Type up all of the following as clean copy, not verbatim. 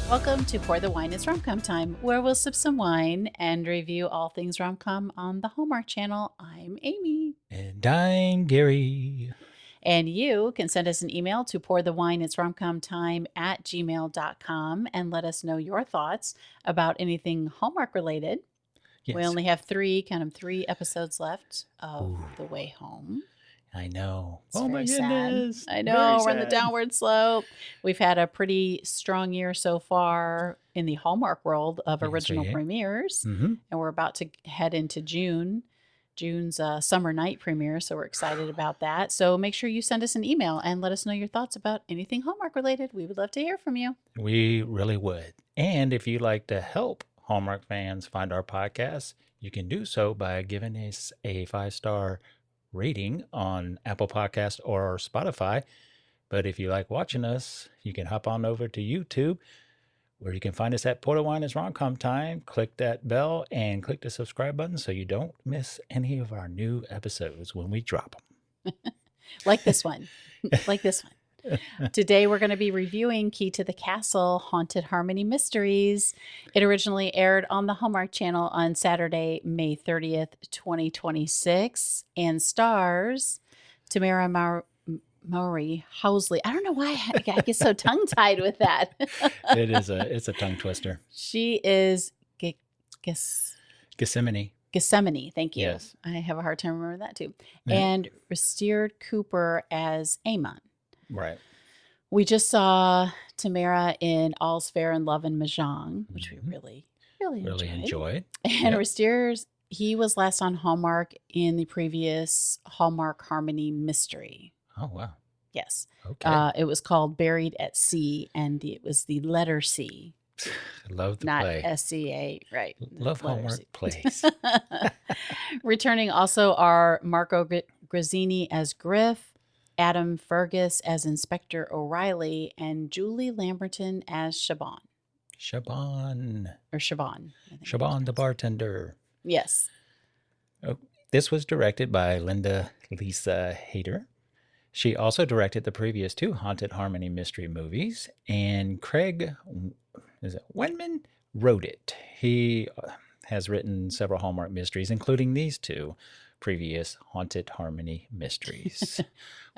Welcome to Pour the Wine. It's Rom-Com Time, where we'll sip some wine and review all things rom-com on the Hallmark Channel. I'm Amy. And I'm Garry. And you can send us an email to pourthewine@gmail.com and let us know your thoughts about anything Hallmark related. Yes. We only have three episodes left of Ooh. The Way Home. I know. It's my goodness. Sad. I know. We're on the downward slope. We've had a pretty strong year so far in the Hallmark world of original premieres. Mm-hmm. And we're about to head into June's summer night premiere. So we're excited about that. So make sure you send us an email and let us know your thoughts about anything Hallmark related. We would love to hear from you. We really would. And if you'd like to help Hallmark fans find our podcast, you can do so by giving us a 5-star rating on Apple Podcast or Spotify. But if you like watching us, you can hop on over to YouTube, where you can find us at Pour the Wine. It's Rom-Com Time. Click that bell and click the subscribe button so you don't miss any of our new episodes when we drop them. Like this one. Like this one. Today we're going to be reviewing Key to the Castle, Haunted Harmony Mysteries. It originally aired on the Hallmark Channel on Saturday, May 30th, 2026, and stars Tamera Mowry-Housley. I don't know why I get so tongue-tied with that. It's a tongue twister. She is Gethsemane. Gethsemane, thank you. Yes. I have a hard time remembering that too. Yeah. And Risteard Cooper as Eamon. Right. We just saw Tamera in All's Fair in Love and Mahjong, which we really enjoyed. And Risteard, he was last on Hallmark in the previous Hallmark Harmony Mystery. Oh, wow. Yes. Okay. It was called Buried at Sea, and it was the letter C. I love the not play. SCA, right. Love Hallmark plays. Returning also are Marco Grazzini as Griff, Adam Fergus as Inspector O'Reilly, and Julie Lamberton as Shaban. Shaban the bartender. Yes. Oh, this was directed by Linda Lisa Hayter. She also directed the previous 2 Haunted Harmony mystery movies, and Craig Wenman wrote it. He has written several Hallmark mysteries, including these 2 previous Haunted Harmony mysteries.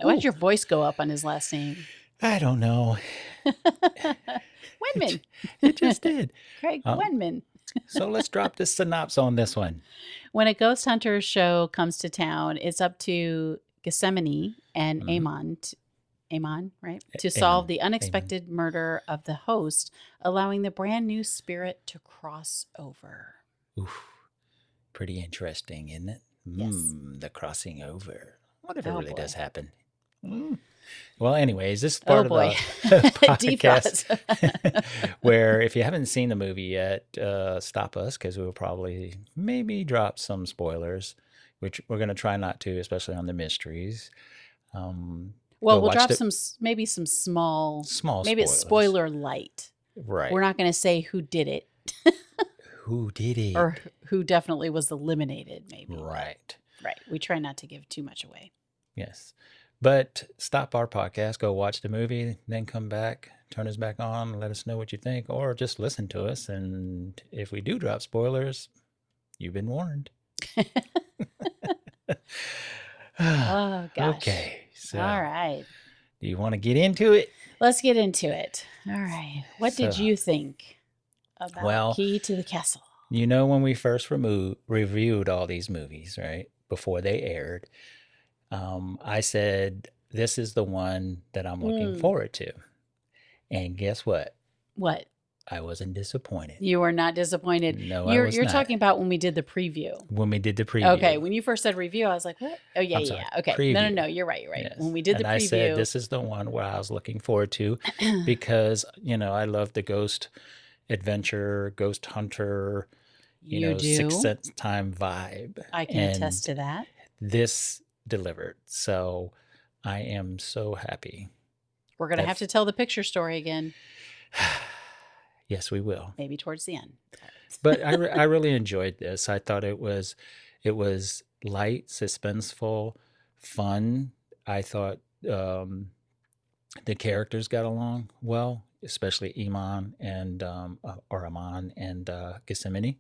Why did your voice go up on his last name? I don't know. Wenman. It just did. Craig Wenman. So let's drop the synopsis on this one. When a ghost hunter show comes to town, it's up to Gethsemane and Eamon, right? To solve the unexpected murder of the host, allowing the brand new spirit to cross over. Oof. Pretty interesting, isn't it? Yes. The crossing over. What if it really does happen? Well, anyways, this is part of the podcast where if you haven't seen the movie yet, stop us, because we'll probably maybe drop some some, which we're going to try not to, especially on the mysteries. Well, we'll drop some small, maybe it's spoiler light. Right. We're not going to say who did it. Who did it? Or who definitely was eliminated, maybe. Right. Right. We try not to give too much away. Yes. But stop our podcast, go watch the movie, then come back, turn us back on, let us know what you think, or just listen to us. And if we do drop spoilers, you've been warned. Oh, gosh. Okay. So, all right. Do you want to get into it? Let's get into it. All right. What did you think about Key to the Castle? You know, when we first reviewed all these movies, right, before they aired, I said, this is the one that I'm looking forward to. And guess what? What? I wasn't disappointed. You were not disappointed. No, I was You're not. talking about when we did the preview. When we did the preview. Okay. When you first said review, I was like, what? Oh, yeah, yeah. Okay. Preview. No. You're right. Yes. When we did the preview. I said, this is the one where I was looking forward to because, you know, I love the ghost adventure, ghost hunter, you know, Sixth Sense time vibe. I can attest to that. This delivered. So I am so happy. We're going to have to tell the picture story again. Yes, we will. Maybe towards the end. But I really enjoyed this. I thought it was light, suspenseful, fun. I thought the characters got along well. especially Eamon and or Amon and Gethsemane.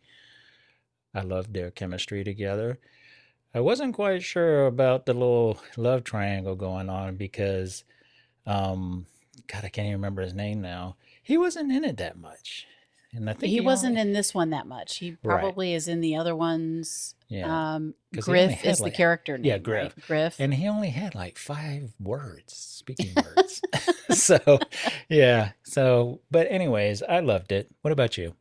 I loved their chemistry together. I wasn't quite sure about the little love triangle going on because, God, I can't even remember his name now. He wasn't in it that much, and I think He wasn't only in this one that much. He right, probably is in the other ones. yeah, because he only Griff had is the like character yeah, name, Griff, right? Griff. and he only had like 5 words, speaking words. So, yeah. So, but anyways, I loved it. What about you?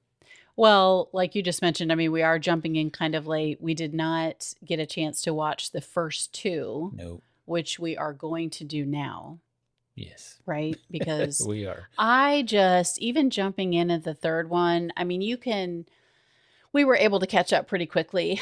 Well, like you just mentioned, I mean, we are jumping in kind of late. We did not get a chance to watch the first two, Nope. which we are going to do now, Yes, right? Because we are. I just, even jumping in at the third one, I mean, we were able to catch up pretty quickly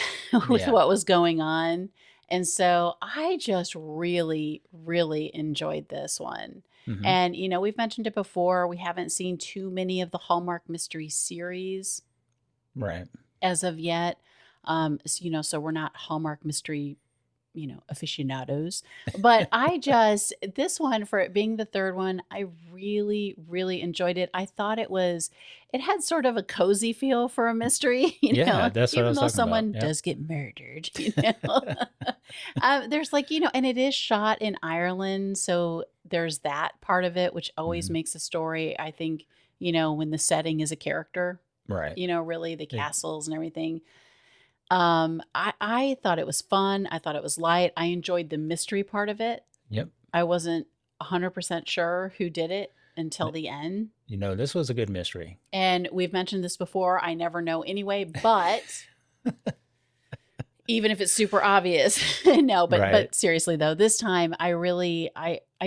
with Yeah. what was going on. And so I just really, really enjoyed this one. Hmm. And, we've mentioned it before. We haven't seen too many of the Hallmark mystery series Right. as of yet. So we're not Hallmark mystery, aficionados. But this one, for it being the third one, I really, really enjoyed it. I thought it had sort of a cozy feel for a mystery, Yeah, that's what I even was though talking about. someone Yeah. does get murdered, there's like, and it is shot in Ireland. So there's that part of it, which always Mhm. makes a story, I think, when the setting is a character, Right. really the It- castles and everything. I thought it was fun. I thought it was light. I enjoyed the mystery part of it. Yep. I wasn't 100% sure who did it until the end. This was a good mystery. And we've mentioned this before. I never know anyway, but even if it's super obvious, no, but Right. seriously though, this time I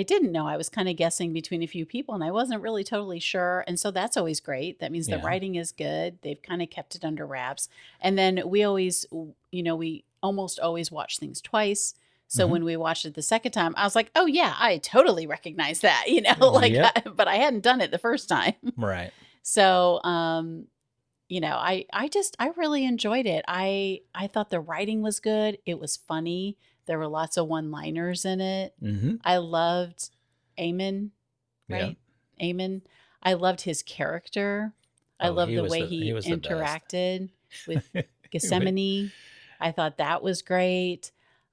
didn't know. I was kind of guessing between a few people and I wasn't really totally sure. And so that's always great. That means the Yeah. writing is good. They've kind of kept it under wraps. And then we always, we almost always watch things twice. So Mhm. when we watched it the second time, I was like, oh yeah, I totally recognize that, Yep. but I hadn't done it the first time. Right. So, I really enjoyed it. I thought the writing was good. It was funny. There were lots of one-liners in it. Mm-hmm. I loved Eamon, Yeah. right? Eamon. I loved his character. I Oh, loved he the was way the he he was the best. interacted with Gethsemane. I thought that was great.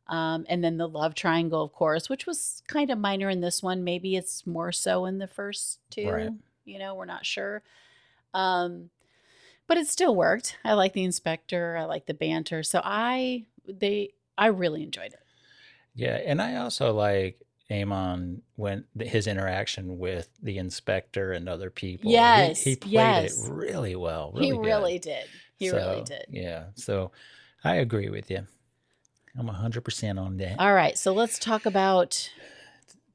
And then the love triangle, of course, which was kind of minor in this one. Maybe it's more so in the first two. Right. We're not sure. But it still worked. I like the inspector. I like the banter. So I really enjoyed it. Yeah, and I also like Amon when his interaction with the inspector and other people. Yes, He played yes. it really well, He really good. really did. He really So, did. Yeah, so I agree with you. I'm 100% on that. All right, so let's talk about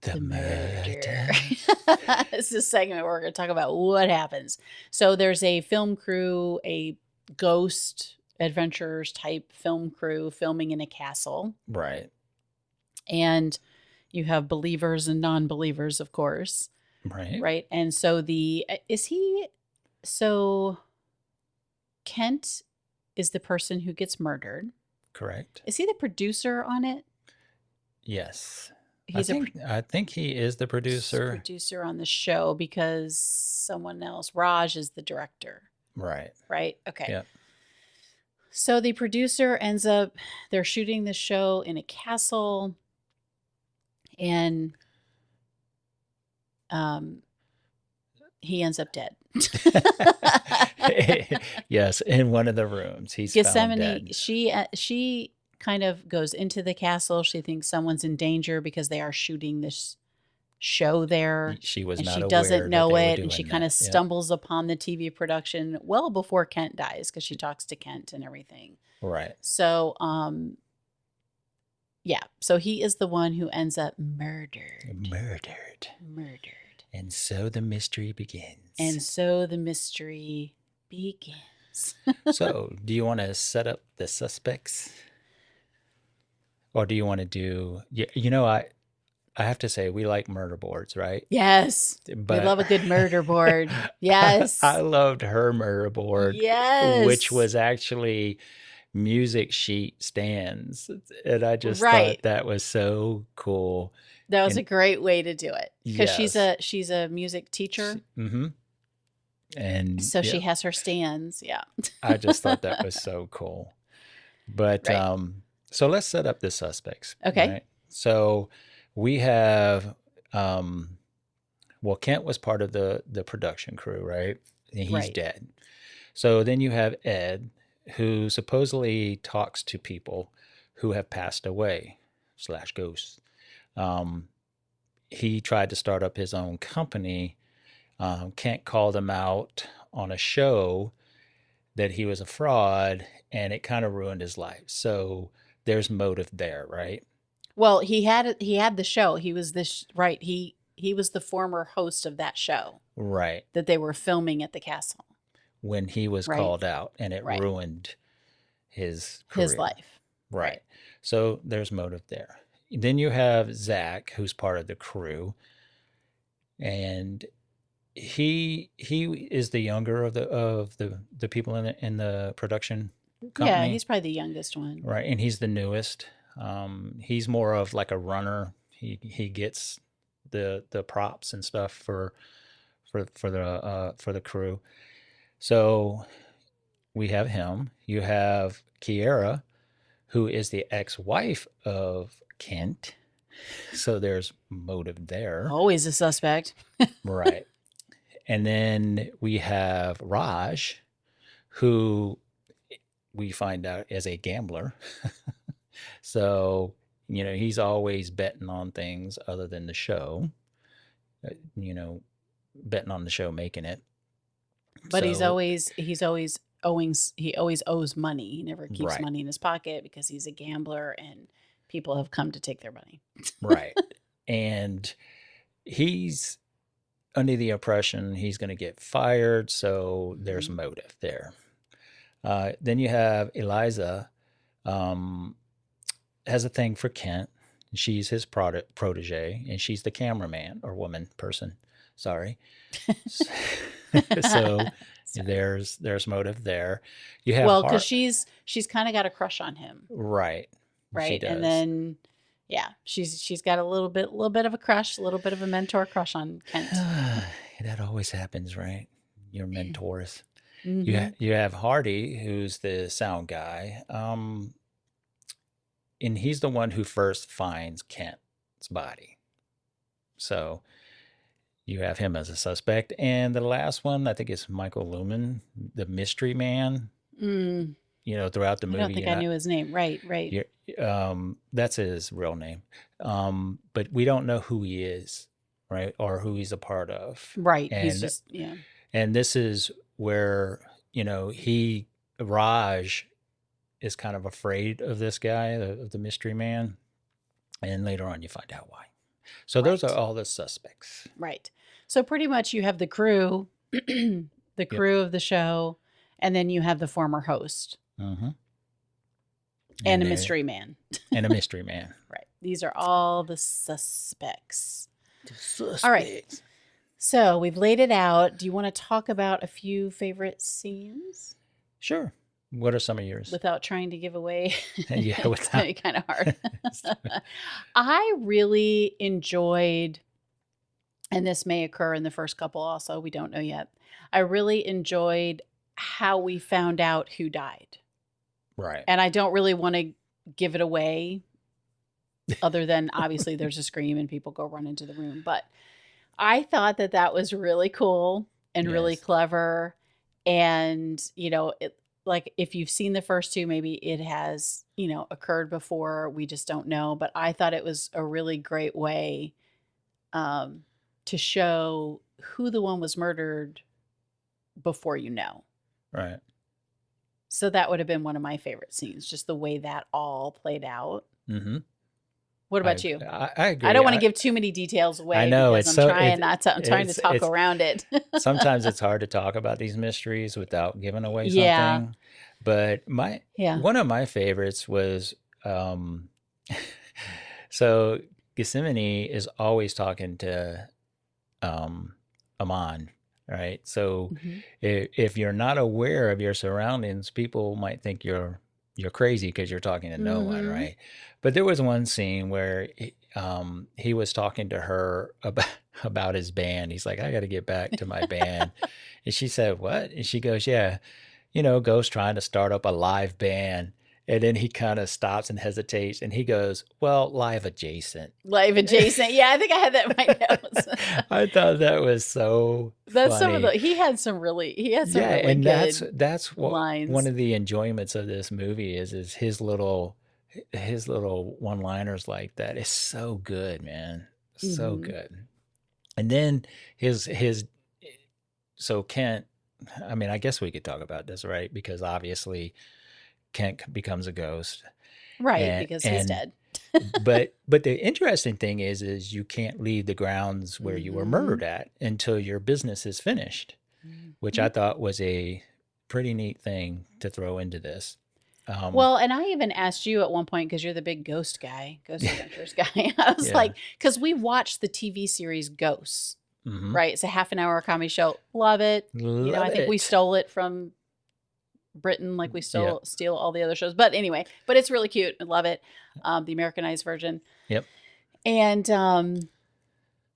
The murder. This is a segment where we're going to talk about what happens. So there's a film crew, a ghost adventurers type film crew filming in a castle. Right. And you have believers and non-believers, of course. Right. Right. And so Kent is the person who gets murdered. Correct. Is he the producer on it? Yes. He's I think he is the producer. Producer on the show because someone else, Raj, is the director. Right. Right? Okay. Yep. So the producer they're shooting the show in a castle, and he ends up dead. Yes, in one of the rooms. He's found Gethsemane, dead. she kind of goes into the castle. She thinks someone's in danger because they are shooting this show there. She was and not she aware doesn't that know they were it, and doing she kind of that. Yep. stumbles upon the TV production well before Kent dies because she talks to Kent and everything. Right. So, so he is the one who ends up murdered. And so the mystery begins. So, do you want to set up the suspects? Or do you want to do... I have to say, we like murder boards, right? Yes. But we love a good murder board. Yes. I loved her murder board. Yes. Which was actually music sheet stands. And I just Right. thought that was so cool. That was And a great way to do it because yes. she's a music teacher, Mm-hmm. And so yeah, she has her stands. Yeah. I just thought that was so cool. But Right. so let's set up the suspects, Okay. right? So we have well, Kent was part of the production crew, right? And he's Right. dead. So then you have Ed, who supposedly talks to people who have passed away slash ghosts. Um, he tried to start up his own company. Kent called him out on a show that he was a fraud, and it kind of ruined his life. So there's motive there, right? Well, he had the show. He was this right. He was the former host of that show Right. that they were filming at the castle. When he was Right. called out, and it Right. ruined his His career. life. Right. So there's motive there. Then you have Zach, who's part of the crew, and he is the younger of the people in the production company. Yeah, he's probably the youngest one. Right, and he's the newest. He's more of like a runner. He gets the props and stuff for the crew. So we have him. You have Kiera, who is the ex-wife of Kent. So there's motive there. Always a suspect. Right. And then we have Raj, who we find out is a gambler. So, he's always betting on things other than the show, betting on the show, making it. But So, he's always owing. He always owes money. He never keeps Right. money in his pocket because he's a gambler, and people have come to take their money. Right. And he's under the impression he's going to get fired. So there's motive there. Then you have Eliza, has a thing for Kent. She's his protege, and she's the cameraman or woman person. Sorry. So there's motive there. You have because she's kind of got a crush on him, right? right? She does. And then she's got a little bit of a crush, a little bit of a mentor crush on Kent. That always happens, right? Your mentors. Mm-hmm. You have Hardy, who's the sound guy, and he's the one who first finds Kent's body. So you have him as a suspect. And the last one, I think, is Michael Lumen, the mystery man. Throughout the movie. I don't think I knew his name. Right. That's his real name. But we don't know who he is, right? Or who he's a part of. Right. And, he's just, and this is where, Raj is kind of afraid of this guy, of the mystery man. And later on you find out why. So those are all the suspects. Right. So pretty much you have the crew, the crew of the show, and then you have the former host. Mm-hmm. And a mystery man. And a mystery man. Right. These are all the suspects. All right. So we've laid it out. Do you want to talk about a few favorite scenes? Sure. What are some of yours? Without trying to give away. Yeah, it's going to be kind of hard. I really enjoyed, and this may occur in the first couple also, we don't know yet. I really enjoyed how we found out who died. Right. And I don't really want to give it away other than obviously there's a scream and people go run into the room. But I thought that was really cool and really clever. And, like if you've seen the first two, maybe it has, occurred before. We just don't know. But I thought it was a really great way to show who the one was murdered before you know. Right. So that would have been one of my favorite scenes, just the way that all played out. Mm-hmm. What about you? I agree. I don't want to give too many details away. I know because I'm trying to talk around it. Sometimes it's hard to talk about these mysteries without giving away something. Yeah. But one of my favorites was so Gethsemane is always talking to Eamon, right? So if you're not aware of your surroundings, people might think you're you're crazy because you're talking to no one, Mm-hmm. right? But there was one scene where he was talking to her about his band. He's like, I got to get back to my band. And she said, what? And she goes, yeah, Ghost trying to start up a live band. And then he kind of stops and hesitates and he goes, well, live adjacent. Live adjacent. Yeah, I think I had that in my notes. I thought that was so That's funny. some of the he had some really and good that's what lines. one of the enjoyments of this movie is his little one-liners like that. It's so good, man. So good. And then so Kent, I mean, I guess we could talk about this, right? Because obviously Kent becomes a ghost. Right, because he's dead. but the interesting thing is you can't leave the grounds where you were murdered at until your business is finished, which I thought was a pretty neat thing to throw into this. Well, and I even asked you at one point, because you're the big Ghost Adventures guy. I was like, because we watched the TV series Ghosts, right? It's a half-an-hour comedy show. Love it. I think we stole it from Britain, like we steal all the other shows. But anyway, it's really cute. I love it. The Americanized version. Yep. And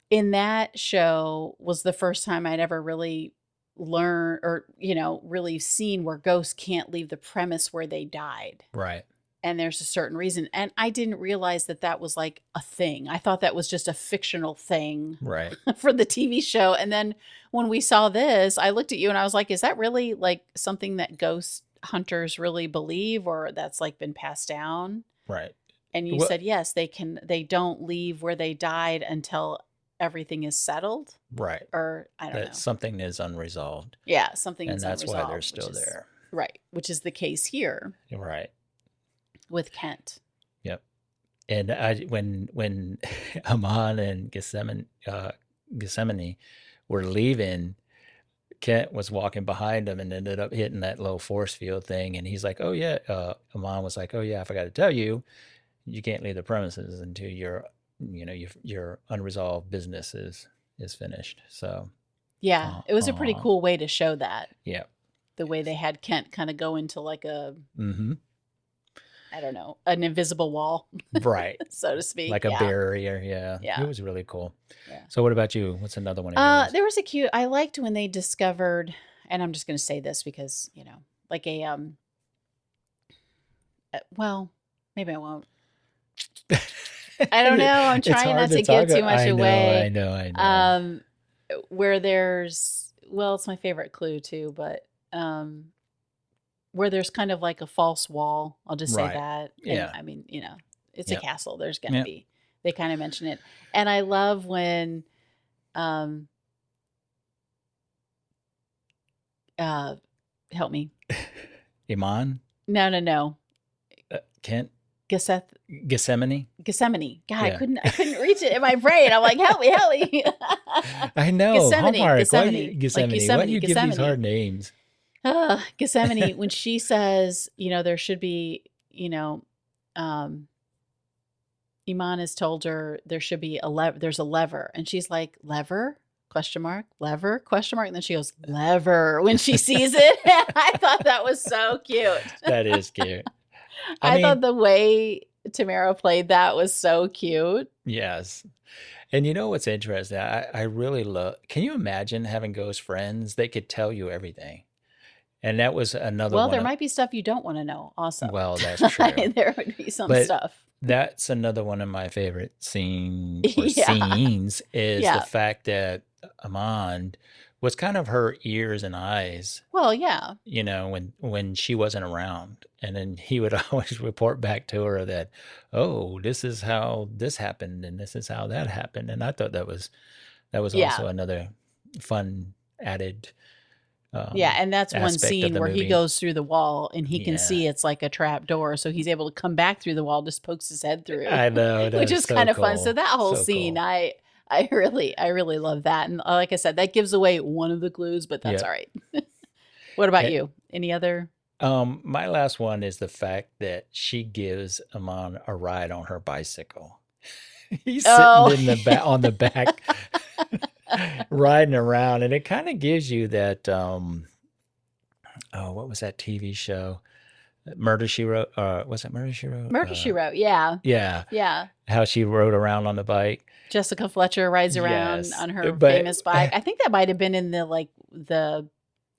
in that show was the first time I'd ever really learned or, really seen where ghosts can't leave the premise where they died. Right. And there's a certain reason. And I didn't realize that was like a thing. I thought that was just a fictional thing for the TV show. And then when we saw this, I looked at you and I was like, is that really like something that ghost hunters really believe, or that's like been passed down? Right. And you said, yes, they don't leave where they died until everything is settled. Right. Or I don't know. Something is unresolved. Yeah. Something is unresolved. And that's why they're still there. Right. Which is the case here. Right. With Kent. Yep. And when Eamon and Gethsemane were leaving, Kent was walking behind him and ended up hitting that low force field thing. And he's like, oh yeah. Eamon was like, oh yeah, I forgot to tell you, you can't leave the premises until your unresolved business is finished. So yeah, it was a pretty cool way to show that. Yeah. The way they had Kent kind of go into like a I don't know, an invisible wall. Right. So to speak. Like a barrier. Yeah. Yeah. It was really cool. Yeah. So what about you? What's another one? There was I liked when they discovered, and I'm just going to say this because, like a, well, maybe I won't. I don't know. I'm trying not to give too much away. I know. Where it's my favorite clue too, but, where there's kind of like a false wall. I'll just say that. And, yeah. I mean, it's a castle. There's going to be, they kind of mention it. And I love when, help me. Eamon? No. Kent? Gethsemane. God, Yeah. I couldn't reach it in my brain. I'm like, help me. I know. Hallmark. Gethsemane. Why do you give these hard names? Gethsemane, when she says, there should be, Eamon has told her there should be there's a lever. And she's like, lever? ? Lever? ? And then she goes, lever, when she sees it. I thought that was so cute. That is cute. I thought the way Tamera played that was so cute. Yes. And you know what's interesting? I really love, can you imagine having ghost friends? They could tell you everything. And that was another one. Well, there might be stuff you don't want to know also. Well, that's true. There would be some stuff. That's another one of my favorite scenes is the fact that Eamon was kind of her ears and eyes. Well, yeah. When she wasn't around. And then he would always report back to her that, oh, this is how this happened and this is how that happened. And I thought that was also another fun added and that's one scene where he goes through the wall and he can see it's like a trap door, so he's able to come back through the wall, just pokes his head through. I know, which is so kind of fun. So that whole scene, cool. I really love that, and like I said, that gives away one of the clues, but that's all right. What about you? Any other? My last one is the fact that she gives Eamon a ride on her bicycle. He's sitting on the back. Riding around, and it kind of gives you that what was that TV show Murder She Wrote. Was it Murder She Wrote? Murder She Wrote. Yeah. Yeah. Yeah. How she rode around on the bike. Jessica Fletcher rides around Yes. on her But famous bike. I think that might have been in the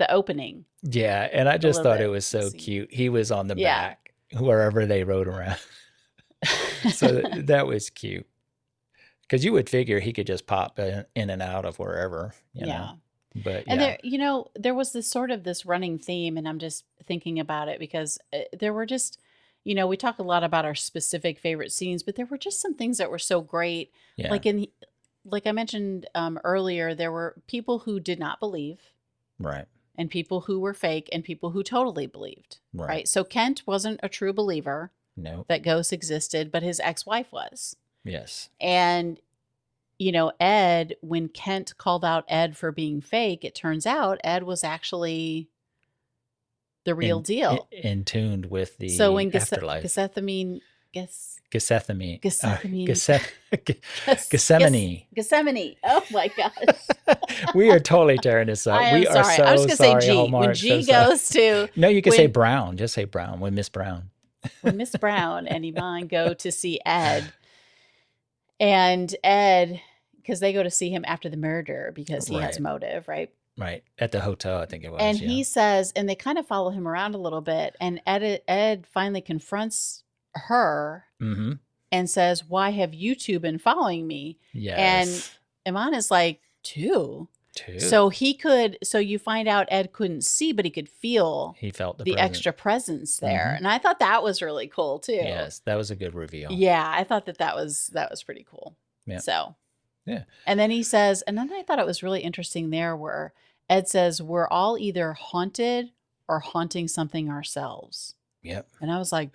opening. yeah, and I just little thought it bit. was so Let's see. cute. He was on the Yeah. back wherever they rode around. So that was cute. Because you would figure he could just pop in and out of wherever, you know. But And yeah, there was this running theme, and I'm just thinking about it because there were just, we talk a lot about our specific favorite scenes, but there were just some things that were so great. yeah, Like I mentioned earlier, there were people who did not believe, right, and people who were fake, and people who totally believed. right. Right. So Kent wasn't a true believer No, that ghosts existed, but his ex-wife was. yes, And Ed, when Kent called out Ed for being fake, it turns out Ed was actually the real deal. in tuned with the So when afterlife. Gethsemane, Gethsemane. Gethsemane. Gethsemane. Oh my gosh. We are totally tearing this up. I am We are sorry. so I was going to sorry, say G. Hallmark. When G So sorry. goes to, No, you can say when- Brown. Just say Brown. When Miss Brown. when Miss Brown and Eamon go to see Ed, and Ed, because they go to see him after the murder because he has Right. motive, right? Right. At the hotel, I think it was. And yeah. he says, and they kind of follow him around a little bit, and Ed finally confronts her Mm-hmm. and says, "Why have you two been following me?" Yes. Iman is like, two. Two. So you find out Ed couldn't see, but he could feel he felt the the presence. extra presence there. Mhm. And I thought that was really cool too. Yes, that was a good reveal. Yeah, I thought that was pretty cool. Yeah. So, Yeah. And then he says, and then I thought it was really interesting there where Ed says, "We're all either haunted or haunting something ourselves." Yep. And I was like,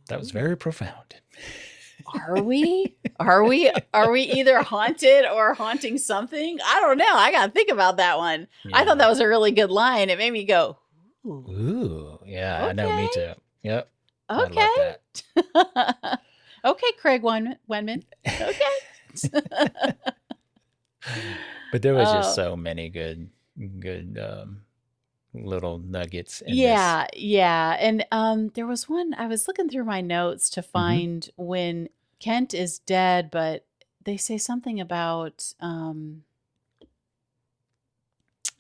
That was very profound. are we? Are we either haunted or haunting something? I don't know. I got to think about that one. I thought that was a really good line. It made me go, ooh. Ooh, yeah, I know, me too. Yep. Okay. I love that. Okay, Craig Wenman. Okay. But there was Oh. just so many good little nuggets in Yeah, yeah. And there was one, I was looking through my notes to Mm-hmm. find when Kent is dead, but they say something about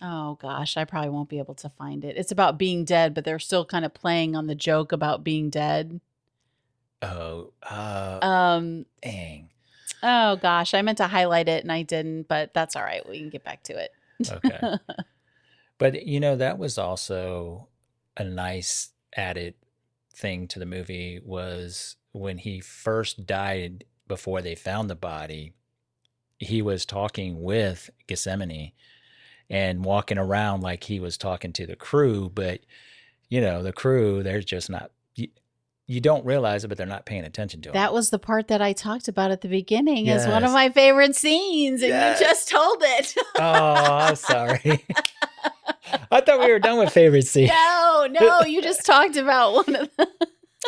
oh gosh, I probably won't be able to find it. It's about being dead, but they're still kind of playing on the joke about being dead. this. Oh, dang. Oh gosh, I meant to highlight it and I didn't, but that's all right. We can get back to it. Okay. But that was also a nice added thing to the movie was when he first died before they found the body, he was talking with Gethsemane and walking around like he was talking to the crew, but the crew, they're just not, you don't realize it, but they're not paying attention to him. That was the part that I talked about at the beginning as one of Yes. my favorite scenes, and Yes. you just told it. Oh, I'm sorry. I thought we were done with favorite scene. No, you just talked about one of them.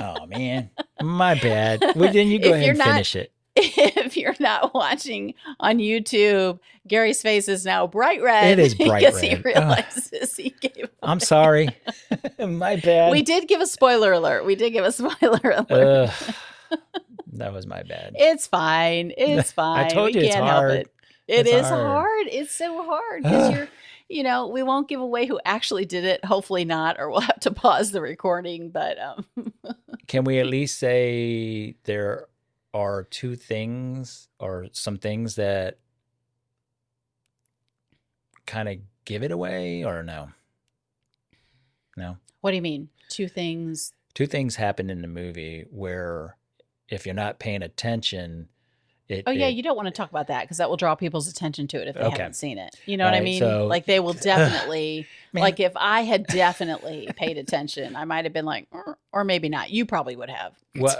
Oh, man. My bad. Well, then you go If ahead you're and not- finish it. If you're not watching on YouTube, Gary's face is now bright red. It is bright because he red. realizes he gave. I'm sorry. My bad. We did give a spoiler alert. Ugh, that was my bad. It's fine. It's fine. I told we you it's can't hard. help it. It It's is hard. hard. It's so hard because we won't give away who actually did it. Hopefully not, or we'll have to pause the recording. But Can we at least say there are two things or some things that kind of give it away or no? No? what do you mean? Two things. Two things happen in the movie where if you're not paying attention, Oh yeah, you don't want to talk about that because that will draw people's attention to it if they Okay. haven't seen it. You know what I Right, mean? so- Like they will definitely. Man. Like if I had definitely paid attention, I might have been like, or maybe not. You probably would have.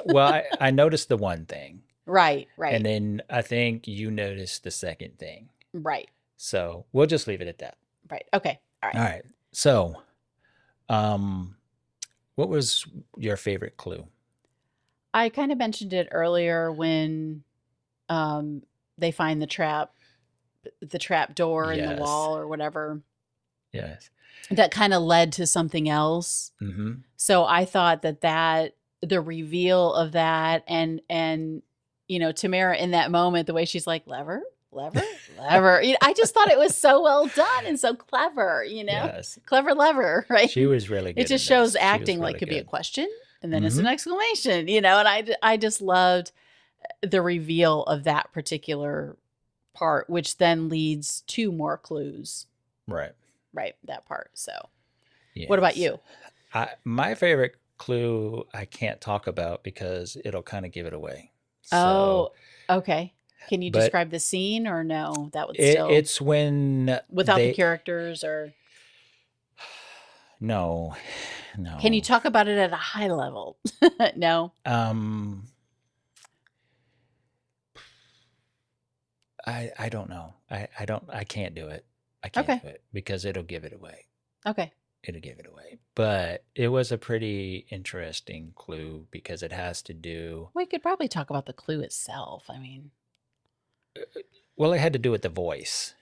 Well, I noticed the one thing. Right. And then I think you noticed the second thing. Right. So we'll just leave it at that. Right. Okay. All right. All right. So, what was your favorite clue? I kind of mentioned it earlier when they find the trap door in the Yes. wall or whatever. Yes. that kind of led to something else. Mm-hmm. So I thought that the reveal of that and Tamera in that moment, the way she's like, lever, lever, lever. I just thought it was so well done and so clever, Yes. clever lever, right? She was really good. It just in shows this. She was acting really like could be a good. question and then it's an exclamation, and I just loved the reveal of that particular part, which then leads to more clues. Right. Right. That part. So Yes. What about you? My favorite clue I can't talk about because it'll kind of give it away. Oh, okay. Can you but describe the scene or no? That would still it's when without the they characters or no. can you talk about it at a high level? No. I don't know. I can't do it. I can't Okay. do it because it'll give it away. Okay. It'll give it away. But it was a pretty interesting clue because it has to do. We could probably talk about the clue itself. I mean, Well, it had to do with the voice.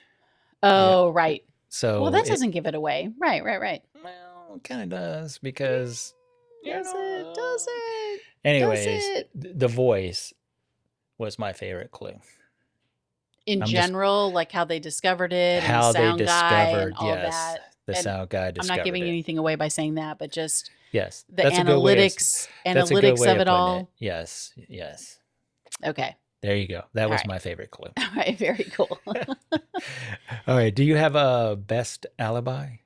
oh, right. So Well, that doesn't give it away. Right. Well, it kind of does because. Does it? Does it? Anyways, Does it? the voice was my favorite clue. In general, like how they discovered it, How and the sound they guy discovered, and all yes, that. the And sound guy discovered I'm not giving it. anything away by saying that, but just Yes, the that's a good way analytics that's a good way of it putting all. Yes, yes. Okay. There you go. That was right. my favorite clue. All right. Very cool. All right. Do you have a best alibi?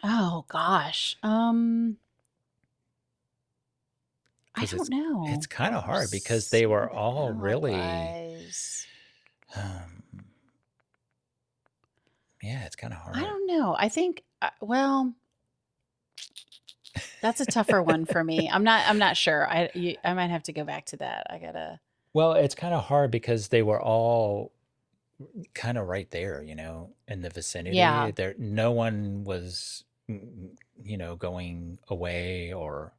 Oh gosh. I don't know. It's kind of hard because they were all really. Yeah, it's kind of hard. I don't know. I think. Well, that's a tougher one for me. I'm not sure. I might have to go back to that. I gotta. Well, it's kind of hard because they were all kind of right there, in the vicinity. Yeah. There, no one was, going away or,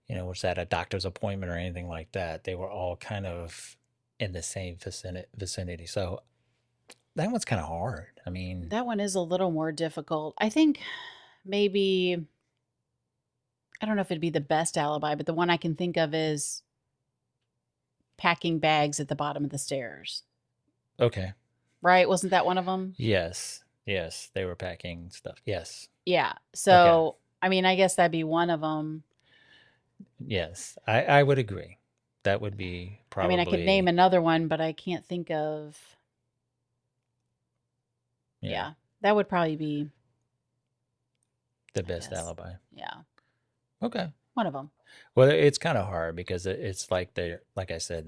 was at a doctor's appointment or anything like that. They were all kind of in the same vicinity. So that one's kind of hard. I mean, that one is a little more difficult. I think maybe. I don't know if it'd be the best alibi, but the one I can think of is packing bags at the bottom of the stairs. Okay. Right? Wasn't that one of them? Yes. They were packing stuff. Yes. Yeah. So, I mean, I guess that'd be one of them. Yes. I would agree. That would be probably. I mean, I could name another one, but I can't think of. Yeah. That would probably be the best alibi. Yeah. Okay. One of them. Well, it's kind of hard because it's like like I said,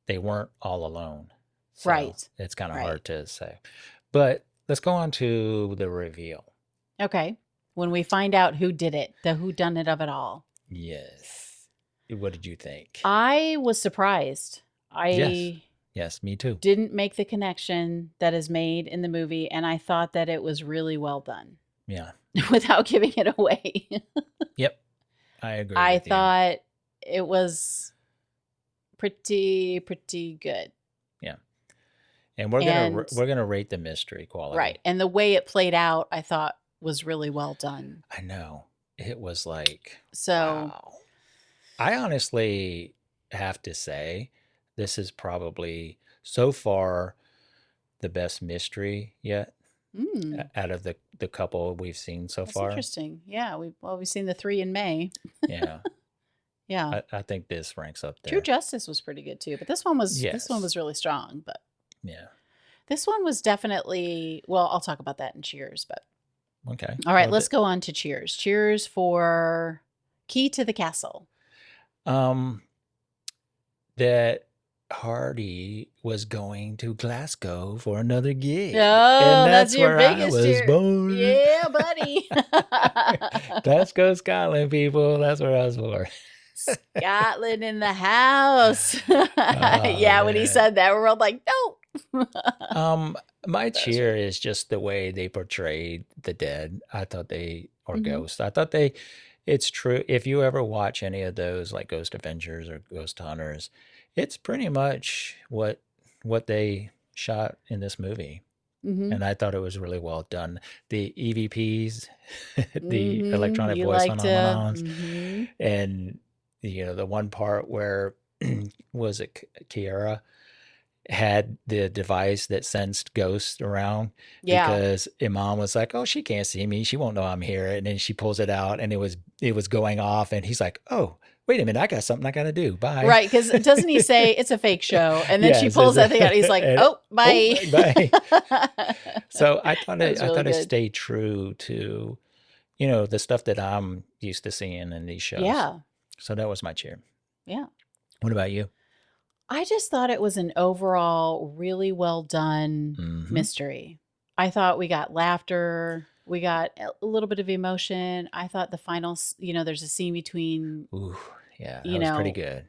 they weren't all alone. So right. It's kind of hard to say. But let's go on to the reveal. Okay. When we find out who did it, the whodunit of it all. Yes. What did you think? I was surprised. Yes, me too. Didn't make the connection that is made in the movie, and I thought that it was really well done. Yeah. Without giving it away. Yep. I agree. I thought it was pretty good. Yeah. And we're gonna rate the mystery quality. Right. And the way it played out, I thought was really well done. I know. It was like wow. I honestly have to say this is probably so far the best mystery yet. Out of the couple we've seen so far. Interesting. Yeah, we've seen the 3 in May. Yeah. Yeah. I think this ranks up there. True Justice was pretty good too, but this one was really strong, but yeah. This one was definitely, well, I'll talk about that in Cheers, but okay. All right, let's go on to Cheers. Cheers for Key to the Castle. That Hardy was going to Glasgow for another gig. Oh, and that's your where biggest I was born. Yeah, buddy. Glasgow, Scotland, people. That's where I was born. Scotland in the house. Yeah, when he said that, we're all like, no. My cheer is just the way they portrayed the dead. I thought ghosts. I thought it's true. If you ever watch any of those like Ghost Avengers or Ghost Hunters, it's pretty much what they shot in this movie. And I thought it was really well done. The EVPs, the electronic You voice liked him. phenomenons, and the one part where was it Kiara had the device that sensed ghosts around Yeah. because Imam was like, "Oh, she can't see me. She won't know I'm here." And then she pulls it out, and it was going off, and he's like, "Oh, wait a minute, I got something I gotta do. Bye." Right, because doesn't he say it's a fake show? And then she Yes, pulls that thing out. He's like, "Oh, bye." bye. So I thought That was really it good. stayed true to the stuff that I'm used to seeing in these shows. Yeah, So that was my cheer. yeah. What about you? I just thought it was an overall really well done Mm-hmm. mystery. I thought we got laughter. We got a little bit of emotion. I thought the finals, there's a scene between, Ooh, yeah, that was pretty good.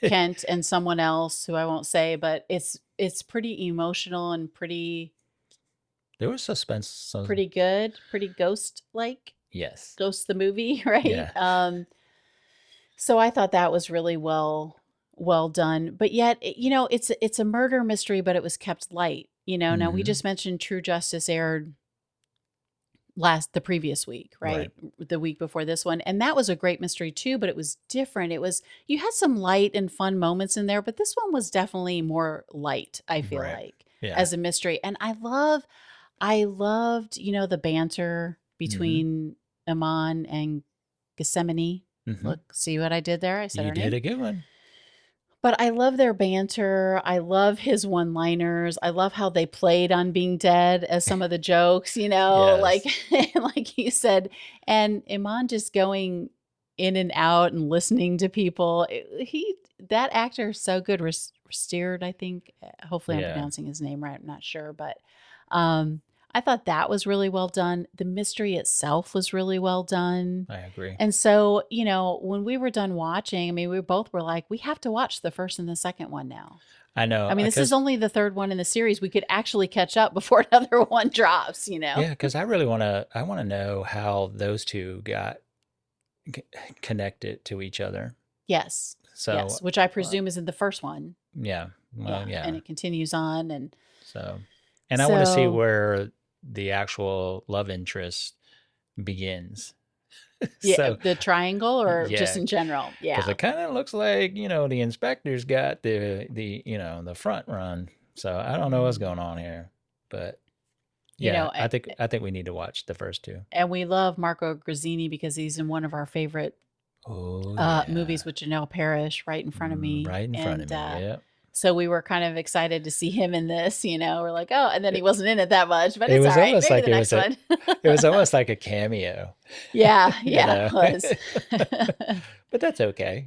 Kent and someone else who I won't say, but it's pretty emotional and pretty There was suspense. pretty good, pretty ghost-like. Yes. Ghost the movie, right? Yeah. So I thought that was really well done. But yet, it's a murder mystery, but it was kept light. Now we Mhm. just mentioned True Justice aired the previous week, right? The week before this one. And that was a great mystery too, but it was different. You had some light and fun moments in there, but this one was definitely more light, I feel Right. like, Yeah. as a mystery. And I loved, the banter between Eamon and Gethsemane. Mhm. Look, see what I did there? I said You her did name. a good one. But I love their banter. I love his one-liners. I love how they played on being dead as some of the jokes, like Yes. like you said. And Iman just going in and out and listening to people. That actor is so good. Risteard, I think. Hopefully I'm Yeah. pronouncing his name right. I'm not sure, but I thought that was really well done. The mystery itself was really well done. I agree. And so, when we were done watching, I mean, we both were like, we have to watch the first and the second one now. I know. I mean, this is only the third one in the series. We could actually catch up before another one drops, Yeah, because I really want to know how those two got connected to each other. Yes. So, yes, which I presume is in the first one. Yeah. Well, yeah. And it continues on. And I want to see where the actual love interest begins. Yeah, the triangle or Yeah. just in general? Yeah. Because it kind of looks like, the inspector's got the front run. So I don't know what's going on here. But yeah, I think we need to watch the first two. And we love Marco Grazzini because he's in one of our favorite movies with Janelle Parrish right in front of me. Right in front of me, yeah. So we were kind of excited to see him in this, We're like, oh, and then he wasn't in it that much, but it it's was all right. Almost Maybe like the next one. It was almost like a cameo. Yeah, it was. But that's okay,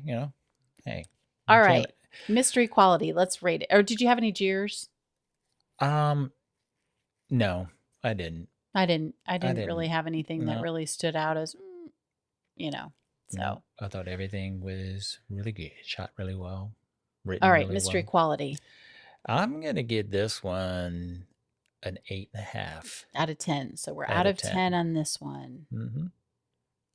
Hey. All right. Mystery quality. Let's rate it. Or did you have any jeers? No, I didn't. I didn't really have anything that really stood out as, So no, I thought everything was really good. Shot really well. All right, really mystery quality. I'm going to give this one an 8.5 out of 10. So we're out of 10 on this one. Mm-hmm.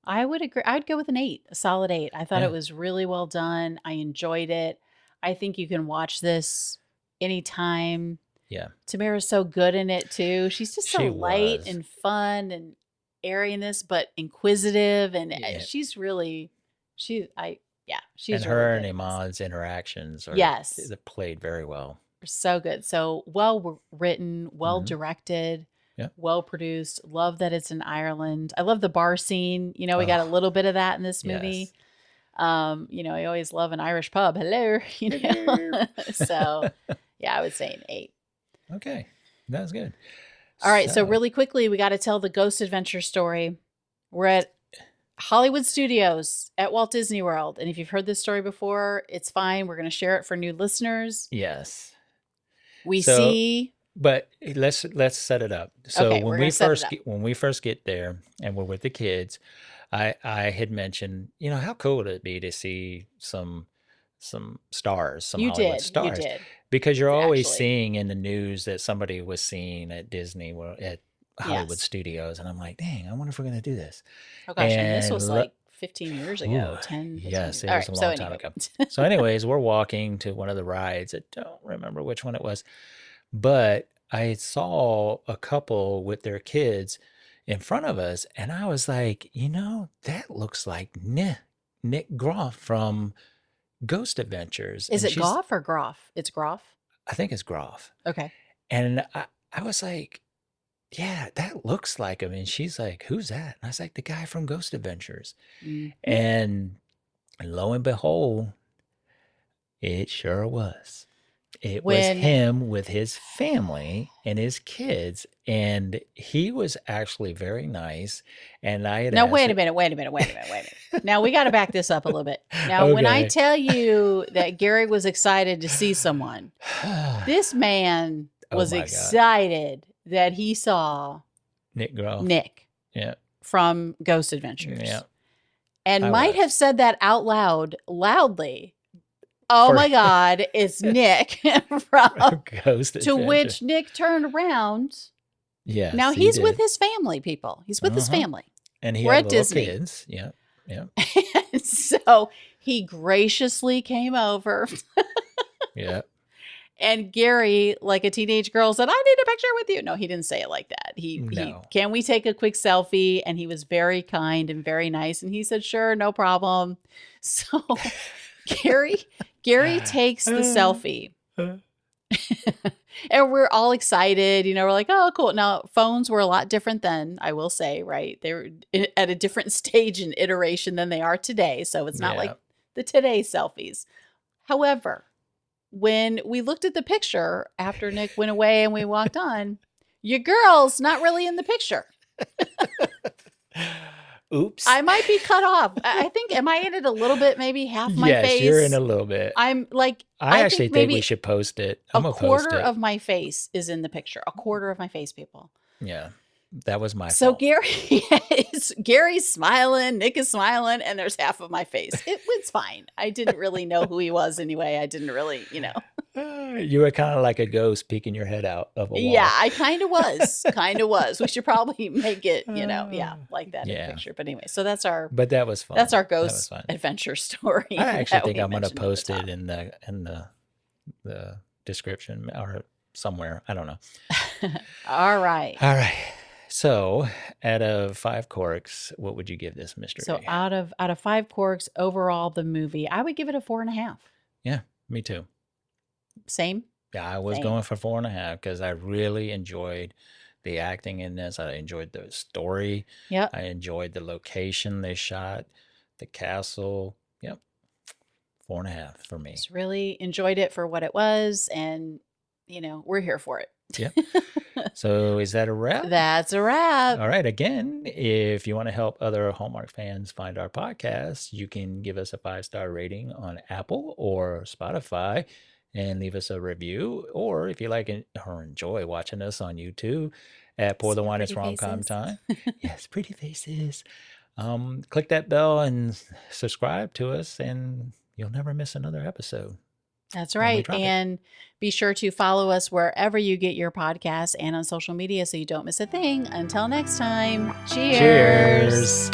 I would agree. I'd go with an 8, a solid 8. I thought it was really well done. I enjoyed it. I think you can watch this anytime. Yeah. Tamera's so good in it too. She's just so light and fun and airy in this, but inquisitive. And she's really, she's and her and Iman's interactions are played very well. So good. So well written, well directed, well produced. Love that it's in Ireland. I love the bar scene. We got a little bit of that in this movie. I always love an Irish pub. Hello. So I would say an 8. Okay. That's good. All right. So really quickly, we got to tell the ghost adventure story. We're at Hollywood Studios at Walt Disney World. And if you've heard this story before, it's fine. We're going to share it for new listeners. Yes. We see. But let's set it up. So when we first get there and we're with the kids, I had mentioned, how cool would it be to see some stars, some Hollywood stars. You did. Because you're always seeing in the news that somebody was seen at Disney at Hollywood Studios. And I'm like, dang, I wonder if we're going to do this. Oh, gosh. And this was like 15 years ago, 10. Yes, it was a long time ago. So anyways, we're walking to one of the rides. I don't remember which one it was. But I saw a couple with their kids in front of us, and I was like, that looks like Nick Groff from Ghost Adventures. Is And it Goff or Groff? It's Groff. I think it's Groff. Okay. And I was like, yeah, that looks like him. And she's like, who's that? And I was like, the guy from Ghost Adventures. Mm. And lo and behold, it sure was. It was him with his family and his kids. And he was actually very nice. And I had Now, asked wait a minute. Now, we got to back this up a little bit. Now, when I Okay. tell you that Garry was excited to see someone, this man was Oh my God. excited that he saw Nick Groff. Nick Yeah. from Ghost Adventures. Yeah. And I might was. have said that out loudly. Oh For- my God, it's Nick from Ghost to Adventure. which Nick turned around. Yes, Now he he's with did. his family, people. He's with his Uh-huh. family. And he We're had at little Disney. kids. Yeah. Yeah. And so he graciously came over, Yeah. and Garry, like a teenage girl, said, I need a picture with you. No, he didn't say it like that. He No. can we take a quick selfie? And he was very kind and very nice. And he said, sure, no problem. So Garry takes the selfie. And we're all excited. We're like, oh, cool. Now, phones were a lot different then, I will say, right? They were at a different stage and iteration than they are today. So it's not like the today selfies. However, when we looked at the picture after Nick went away and we walked on, your girl's not really in the picture. Oops. I might be cut off. I think, am I in it a little bit? Maybe half my yes, face. you're in a little bit. I'm like, I actually think maybe we should post it. I'm a going to post quarter it. of my face is in the picture. A quarter of my face, people. Yeah. That was my So fault. Gary's smiling, Nick is smiling, and there's half of my face. It's fine. I didn't really know who he was anyway. I didn't really, You were kind of like a ghost peeking your head out of a wall. Yeah, I kind of was. We should probably make it, like that in Yeah. the picture. But anyway, so that's our But that was fun. that's our That was ghost fun. adventure story. I actually that think we I'm going to mentioned at the post top. it in the description or somewhere. I don't know. All right. All right. So, out of 5 corks, what would you give this mystery? So out of 5 corks overall, the movie, I would give it a 4.5. Yeah, me too. Same. Yeah, I was Same. going for 4.5 because I really enjoyed the acting in this. I enjoyed the story. Yep. I enjoyed the location they shot, the castle. Yep. 4.5 for me. Just really enjoyed it for what it was, and we're here for it. Yep. So is that a wrap? That's a wrap. All right. Again, if you want to help other Hallmark fans find our podcast, you can give us a 5-star rating on Apple or Spotify and leave us a review. Or if you like or enjoy watching us on YouTube at Pour the Wine, it's Rom-Com Time. Yes, pretty faces. Click that bell and subscribe to us, and you'll never miss another episode. That's when we right. drop it. And be sure to follow us wherever you get your podcasts and on social media so you don't miss a thing. Until next time, cheers. Cheers.